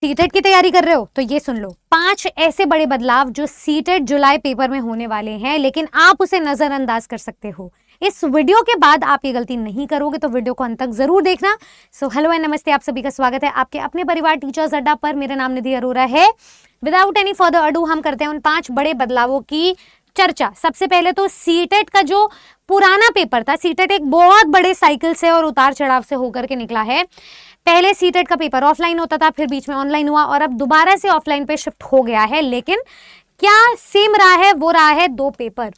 CTET की तैयारी कर रहे हो तो ये सुन लो, 5 ऐसे बड़े बदलाव जो सीटेट जुलाई पेपर में होने वाले हैं, लेकिन आप उसे नजरअंदाज कर सकते हो। इस वीडियो के बाद आप ये गलती नहीं करोगे, तो वीडियो को अंत तक जरूर देखना। सो हेलो एंड नमस्ते, आप सभी का स्वागत है आपके अपने परिवार टीचर्स अड्डा पर। मेरा नाम निधि अरोरा है। विदाउट एनी फर्दर अडू हम करते हैं उन 5 बड़े बदलावों की चर्चा। सबसे पहले तो सीटेट का जो पुराना पेपर था, सीटेट एक बहुत बड़े साइकिल से और उतार चढ़ाव से होकर के निकला है। पहले सीटेट का पेपर ऑफलाइन होता था, फिर बीच में ऑनलाइन हुआ और अब दोबारा से ऑफलाइन पे शिफ्ट हो गया है। लेकिन क्या सेम रहा है? वो रहा है 2 पेपर।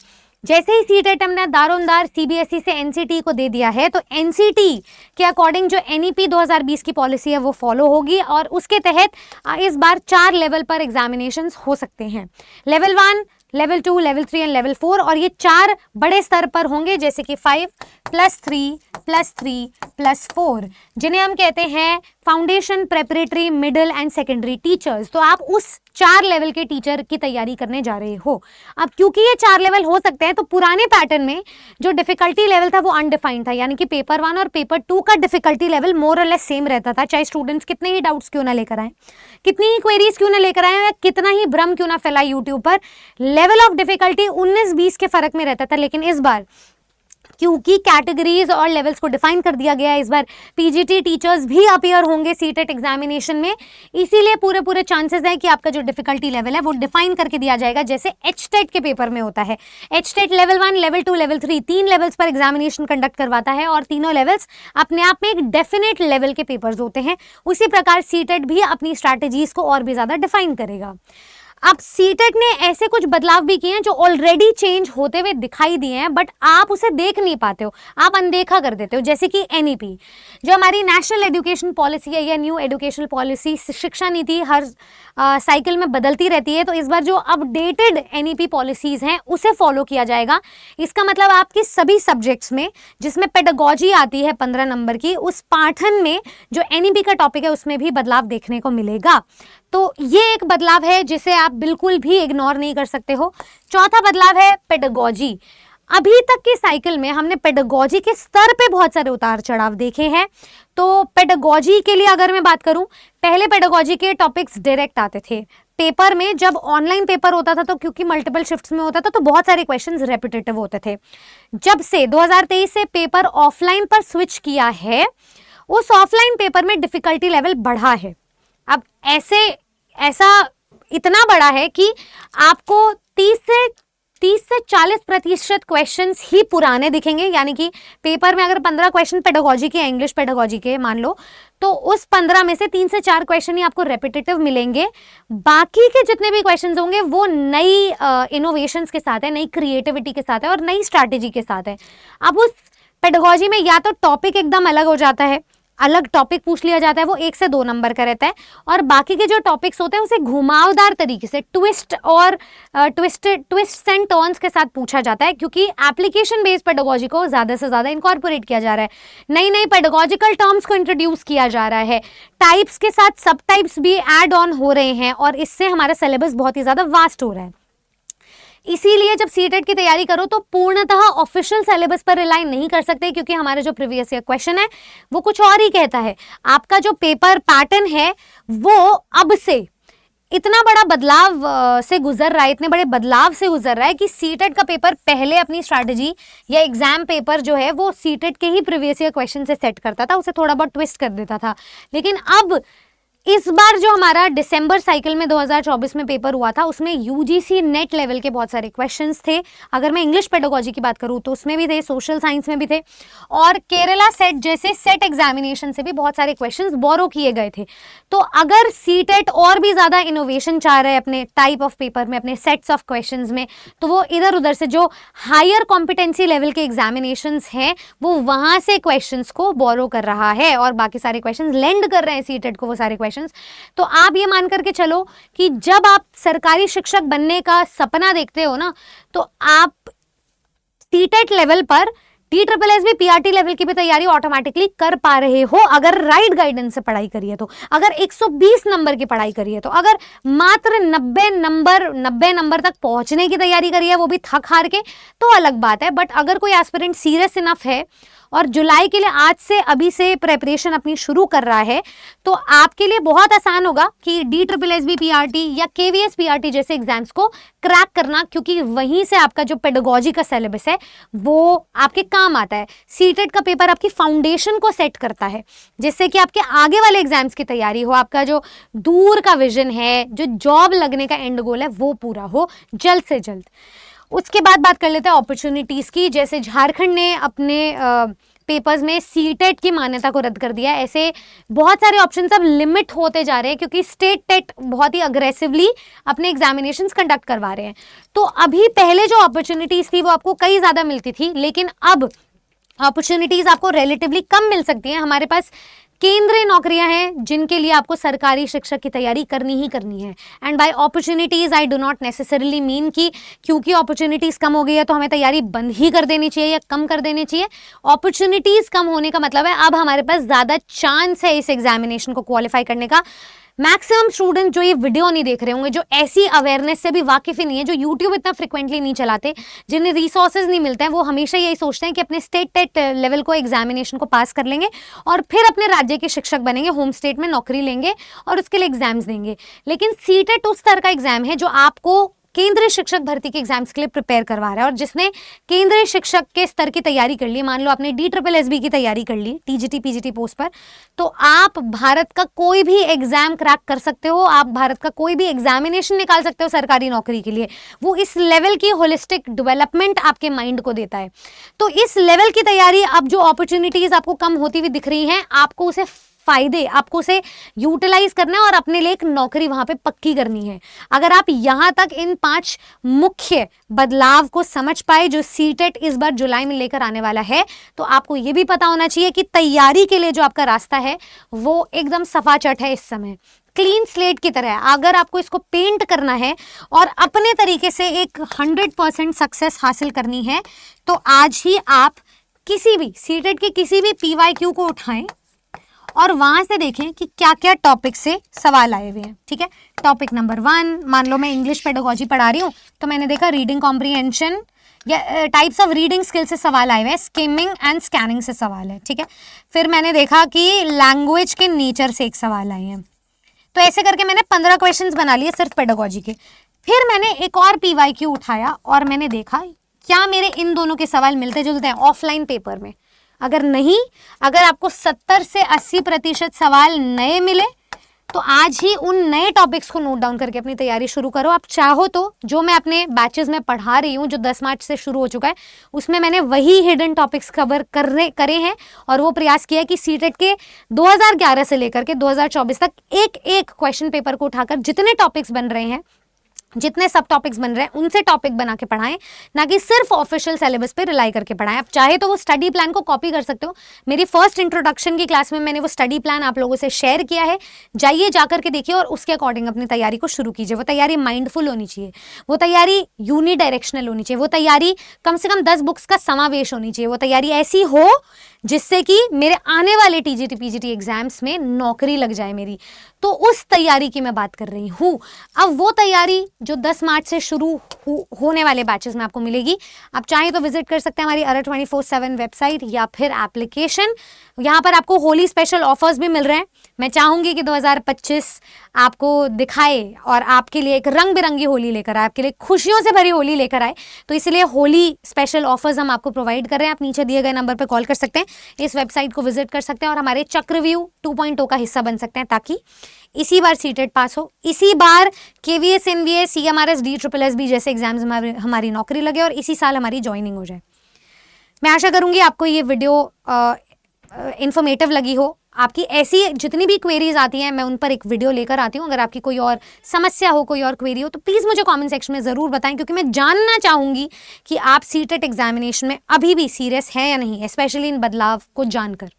जैसे ही सीटेट हमने दारोमदार सीबीएसई से एनसीटी को दे दिया है, तो एनसीटी के अकॉर्डिंग जो एनईपी 2020 की पॉलिसी है वो फॉलो होगी और उसके तहत इस बार 4 लेवल पर एग्जामिनेशंस हो सकते हैं। Level 1, level 2, level 3 and level 4। और ये 4 बड़े स्तर पर होंगे, जैसे कि 5+3+3+4, जिन्हें हम कहते हैं foundation, preparatory, middle and secondary teachers. तो आप उस 4 लेवल के टीचर की तैयारी करने जा रहे हो। अब क्योंकि ये 4 लेवल हो सकते हैं, तो पुराने पैटर्न में जो डिफिकल्टी लेवल था वो अनडिफाइंड था, यानी कि पेपर 1 और पेपर 2 का डिफिकल्टी लेवल मोर और लेस सेम रहता था, चाहे स्टूडेंट्स कितने ही डाउट्स क्यों ना लेकर आए, कितनी ही क्वेरीज क्यों ना लेकर आए, या कितना ही भ्रम क्यों ना फैलाए यूट्यूब पर। लेवल ऑफ डिफिकल्टी 19-20 के फर्क में रहता था। लेकिन इस बार क्योंकि कैटेगरीज और लेवल्स को डिफाइन कर दिया गया है, इस बार पीजीटी टीचर्स भी अपीयर होंगे सीटेट एग्जामिनेशन में, इसीलिए पूरे चांसेस हैं कि आपका जो डिफिकल्टी लेवल है वो डिफाइन करके दिया जाएगा, जैसे एचटेट के पेपर में होता है। HTET level 1, level 2, level 3, 3 levels पर एग्जामिनेशन कंडक्ट करवाता है और तीनों लेवल्स अपने आप में एक डेफिनेट लेवल के पेपर्स होते हैं। उसी प्रकार सीटेट भी अपनी स्ट्रैटेजीज को और भी ज्यादा डिफाइन करेगा। अब सीटेट ने ऐसे कुछ बदलाव भी किए हैं जो ऑलरेडी चेंज होते हुए दिखाई दिए हैं, बट आप उसे देख नहीं पाते हो, आप अनदेखा कर देते हो। जैसे कि एनईपी, जो हमारी नेशनल एजुकेशन पॉलिसी है या न्यू एजुकेशनल पॉलिसी, शिक्षा नीति हर साइकिल में बदलती रहती है, तो इस बार जो अपडेटेड एनईपी पॉलिसीज हैं उसे फॉलो किया जाएगा। इसका मतलब आपकी सभी सब्जेक्ट्स में, जिसमें पेडागोजी आती है 15 नंबर की, उस पाठन में जो एनईपी का टॉपिक है उसमें भी बदलाव देखने को मिलेगा। तो ये एक बदलाव है जिसे आप बिल्कुल भी इग्नोर नहीं कर सकते हो। चौथा बदलाव है पेडागोजी। अभी तक की साइकिल में हमने पेडागोजी के स्तर पे बहुत सारे उतार चढ़ाव देखे हैं। तो पेडागोजी के लिए अगर मैं बात करूं, पहले पेडागोजी के टॉपिक्स डायरेक्ट आते थे पेपर में। जब ऑनलाइन पेपर होता था तो क्योंकि मल्टीपल शिफ्ट्स में होता था तो बहुत सारे क्वेश्चंस रेपिटेटिव होते थे। जब से 2023 से पेपर ऑफलाइन पर स्विच किया है, उस ऑफलाइन पेपर में डिफिकल्टी लेवल बढ़ा है। अब ऐसा इतना बड़ा है कि आपको 30 से 40% क्वेश्चंस ही पुराने दिखेंगे, यानी कि पेपर में अगर 15 क्वेश्चन पेडागोजी के, इंग्लिश पेडागोजी के मान लो, तो उस 15 में से 3 से 4 क्वेश्चन ही आपको रेपिटेटिव मिलेंगे। बाकी के जितने भी क्वेश्चंस होंगे वो नई इनोवेशंस के साथ है, नई क्रिएटिविटी के साथ है और नई स्ट्रैटेजी के साथ है। अब उस पेडागोजी में या तो टॉपिक एकदम अलग हो जाता है, अलग टॉपिक पूछ लिया जाता है, वो 1 से 2 नंबर का रहता है, और बाकी के जो टॉपिक्स होते हैं उसे घुमावदार तरीके से ट्विस्ट एंड टर्न्स के साथ पूछा जाता है, क्योंकि एप्लीकेशन बेस्ड पेडागोजी को ज़्यादा से ज़्यादा इनकॉर्पोरेट किया जा रहा है। नई नई पेडागोजिकल टर्म्स को इंट्रोड्यूस किया जा रहा है, टाइप्स के साथ सब टाइप्स भी ऐड ऑन हो रहे हैं और इससे हमारा सिलेबस बहुत ही ज़्यादा वास्ट हो रहा है। इसीलिए जब सीटेट की तैयारी करो तो पूर्णतः ऑफिशियल सिलेबस पर रिलाई नहीं कर सकते, क्योंकि हमारा जो प्रीवियस ईयर क्वेश्चन है वो कुछ और ही कहता है। आपका जो पेपर पैटर्न है वो अब से इतना बड़ा बदलाव से गुजर रहा है, इतने बड़े बदलाव से गुजर रहा है कि सीटेट का पेपर पहले अपनी स्ट्रैटेजी या एग्जाम पेपर जो है वो सीटेट के ही प्रीवियस ईयर क्वेश्चन से सेट करता था, उसे थोड़ा बहुत ट्विस्ट कर देता था। लेकिन अब इस बार जो हमारा दिसंबर साइकिल में 2024 में पेपर हुआ था, उसमें यूजीसी नेट लेवल के बहुत सारे क्वेश्चंस थे। अगर मैं इंग्लिश पेडागोजी की बात करूं तो उसमें भी थे, सोशल साइंस में भी थे, और केरला सेट जैसे सेट एग्जामिनेशन से भी बहुत सारे क्वेश्चंस बोरो किए गए थे। तो अगर सीटेट और भी ज़्यादा इनोवेशन चाह रहे हैं अपने टाइप ऑफ पेपर में, अपने सेट्स ऑफ क्वेश्चंस में, तो वो इधर उधर से जो हायर कॉम्पिटेंसी लेवल के एग्जामिनेशंस हैं वो वहाँ से क्वेश्चंस को बोरो कर रहा है और बाकी सारे क्वेश्चंस लेंड कर रहे हैं सीटेट को वो सारे क्वेश्चंस। तो आप ये मान करके चलो कि जब आप सरकारी शिक्षक बनने का सपना देखते हो ना, तो आप सीटेट लेवल पर TSSB PRT लेवल की भी तैयारी ऑटोमेटिकली कर पा रहे हो, अगर राइट गाइडेंस से पढ़ाई करिए तो, अगर 120 नंबर की पढ़ाई करिए तो, अगर मात्र 90 नंबर तक पहुंचने की तैयारी करिए वो भी थक हार के, तो अलग बात है। बट अगर कोई एस्पिरेंट सीरियस इनफ है और जुलाई के लिए आज से अभी से प्रेपरेशन अपनी शुरू कर रहा है, तो आपके लिए बहुत आसान होगा कि DSSB PRT या KVS PRT जैसे एग्जाम्स को क्रैक करना, क्योंकि वहीं से आपका जो पेडागोजी का सिलेबस है वो आपके काम आता है। सीटेट का पेपर आपकी फाउंडेशन को सेट करता है, जिससे कि आपके आगे वाले एग्जाम्स की तैयारी हो, आपका जो दूर का विजन है, जो जॉब लगने का एंड गोल है, वो पूरा हो जल्द से जल्द। उसके बाद बात कर लेते हैं अपॉर्चुनिटीज़ की। जैसे झारखंड ने अपने पेपर्स में सीटेट की मान्यता को रद्द कर दिया है, ऐसे बहुत सारे ऑप्शंस अब लिमिट होते जा रहे हैं, क्योंकि स्टेट टेट बहुत ही अग्रेसिवली अपने एग्जामिनेशंस कंडक्ट करवा रहे हैं। तो अभी पहले जो अपॉर्चुनिटीज़ थी वो आपको कई ज़्यादा मिलती थी, लेकिन अब अपॉर्चुनिटीज़ आपको रिलेटिवली कम मिल सकती हैं। हमारे पास केंद्रीय नौकरियां हैं जिनके लिए आपको सरकारी शिक्षक की तैयारी करनी ही करनी है। And by opportunities I do not necessarily mean कि क्योंकि अपॉर्चुनिटीज़ कम हो गई है तो हमें तैयारी बंद ही कर देनी चाहिए या कम कर देनी चाहिए। अपॉर्चुनिटीज़ कम होने का मतलब है अब हमारे पास ज़्यादा चांस है इस एग्जामिनेशन को क्वालिफाई करने का। मैक्सिमम स्टूडेंट जो ये वीडियो नहीं देख रहे होंगे, जो ऐसी अवेयरनेस से भी वाकिफ ही नहीं है, जो यूट्यूब इतना फ्रिक्वेंटली नहीं चलाते, जिन्हें रिसोर्सेज नहीं मिलते हैं, वो हमेशा यही सोचते हैं कि अपने स्टेट टेट लेवल को एग्जामिनेशन को पास कर लेंगे और फिर अपने राज्य के शिक्षक बनेंगे, होम स्टेट में नौकरी लेंगे और उसके लिए एग्जाम्स देंगे। लेकिन सीटेट उस तरह का एग्जाम है जो आपको केंद्रीय शिक्षक भर्ती के एग्जाम्स के लिए प्रिपेयर करवा रहा है। और जिसने केंद्रीय शिक्षक के स्तर की तैयारी कर ली, मान लो आपने DSSB की तैयारी कर ली TGT PGT पोस्ट पर, तो आप भारत का कोई भी एग्जाम क्रैक कर सकते हो, आप भारत का कोई भी एग्जामिनेशन निकाल सकते हो सरकारी नौकरी के लिए। वो इस लेवल की होलिस्टिक डेवलपमेंट आपके माइंड को देता है। तो इस लेवल की तैयारी, अब जो अपॉर्चुनिटीज आपको कम होती हुई दिख रही हैं, आपको उसे फायदे, आपको उसे यूटिलाइज करना है और अपने लिए एक नौकरी वहां पे पक्की करनी है। अगर आप यहां तक इन 5 मुख्य बदलाव को समझ पाए जो सीटेट इस बार जुलाई में लेकर आने वाला है, तो आपको ये भी पता होना चाहिए कि तैयारी के लिए जो आपका रास्ता है वो एकदम सफाचट है। इस समय क्लीन स्लेट की तरह है। अगर आपको इसको पेंट करना है और अपने तरीके से एक 100% सक्सेस हासिल करनी है, तो आज ही आप किसी भी सीटेट के किसी भी PYQ को उठाएं और वहां से देखें कि क्या क्या टॉपिक से सवाल आए हुए हैं। ठीक है, टॉपिक नंबर 1, मान लो मैं इंग्लिश पेडागोजी पढ़ा रही हूँ, तो मैंने देखा रीडिंग कॉम्प्रीहेंशन या टाइप्स ऑफ रीडिंग स्किल से सवाल आए हुए हैं, स्किमिंग एंड स्कैनिंग से सवाल है। ठीक है, फिर मैंने देखा कि लैंग्वेज के नेचर से एक सवाल आए हैं। तो ऐसे करके मैंने 15 क्वेश्चंस बना लिए सिर्फ पेडागोजी के। फिर मैंने एक और PYQ उठाया और मैंने देखा क्या मेरे इन दोनों के सवाल मिलते जुलते हैं ऑफलाइन पेपर में। अगर नहीं, अगर आपको 70 से 80% सवाल नए मिले, तो आज ही उन नए टॉपिक्स को नोट डाउन करके अपनी तैयारी शुरू करो। आप चाहो तो जो मैं अपने बैचेस में पढ़ा रही हूँ, जो 10 मार्च से शुरू हो चुका है, उसमें मैंने वही हिडन टॉपिक्स कवर करे हैं और वो प्रयास किया है कि सीटेट के 2011 से लेकर के 2024 तक एक एक क्वेश्चन पेपर को उठाकर जितने टॉपिक्स बन रहे हैं, जितने सब टॉपिक्स बन रहे हैं, उनसे टॉपिक बना के पढ़ाएं, ना कि सिर्फ ऑफिशियल सिलेबस पे रिलाई करके पढ़ाएं। आप चाहे तो वो स्टडी प्लान को कॉपी कर सकते हो। मेरी फर्स्ट इंट्रोडक्शन की क्लास में मैंने वो स्टडी प्लान आप लोगों से शेयर किया है, जाइए जाकर के देखिए और उसके अकॉर्डिंग अपनी तैयारी को शुरू कीजिए। वो तैयारी माइंडफुल होनी चाहिए, वो तैयारी यूनिडायरेक्शनल होनी चाहिए, वो तैयारी कम से कम 10 बुक्स का समावेश होनी चाहिए, वो तैयारी ऐसी हो जिससे कि मेरे आने वाले TGT PGT एग्जाम्स में नौकरी लग जाए मेरी। तो उस तैयारी की मैं बात कर रही हूँ। अब वो तैयारी जो 10 मार्च से शुरू होने वाले बैचेस में आपको मिलेगी। आप चाहें तो विजिट कर सकते हैं हमारी अरर 24/7 वेबसाइट या फिर एप्लीकेशन। यहाँ पर आपको होली स्पेशल ऑफर्स भी मिल रहे हैं। मैं चाहूँगी कि 2025 आपको दिखाए और आपके लिए एक रंग बिरंगी होली लेकर आए, आपके लिए खुशियों से भरी होली लेकर आए। तो इसलिए होली स्पेशल ऑफर्स हम आपको प्रोवाइड कर रहे हैं। आप नीचे दिए गए नंबर पर कॉल कर सकते हैं, इस वेबसाइट को विजिट कर सकते हैं और हमारे चक्रव्यूह 2.0 का हिस्सा बन सकते हैं, ताकि इसी बार सीटेट पास हो, इसी बार KVS NVS CMRS DSSB जैसे एग्जाम्स हमारी नौकरी लगे और इसी साल हमारी ज्वाइनिंग हो जाए। मैं आशा करूँगी आपको ये वीडियो इंफॉर्मेटिव लगी हो। आपकी ऐसी जितनी भी क्वेरीज आती हैं मैं उन पर एक वीडियो लेकर आती हूँ। अगर आपकी कोई और समस्या हो, कोई और क्वेरी हो, तो प्लीज़ मुझे कमेंट सेक्शन में ज़रूर बताएं, क्योंकि मैं जानना चाहूँगी कि आप सीटेट एग्जामिनेशन में अभी भी सीरियस हैं या नहीं, स्पेशली इन बदलाव को जानकर।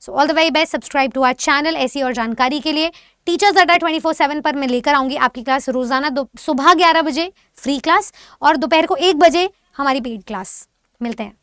So all the very best, subscribe to our channel ऐसी और जानकारी के लिए। टीचर्स अड्डा 24/7 पर मैं लेकर आऊँगी आपकी क्लास रोज़ाना सुबह 11 बजे फ्री क्लास और दोपहर को 1 बजे हमारी पेड क्लास। मिलते हैं।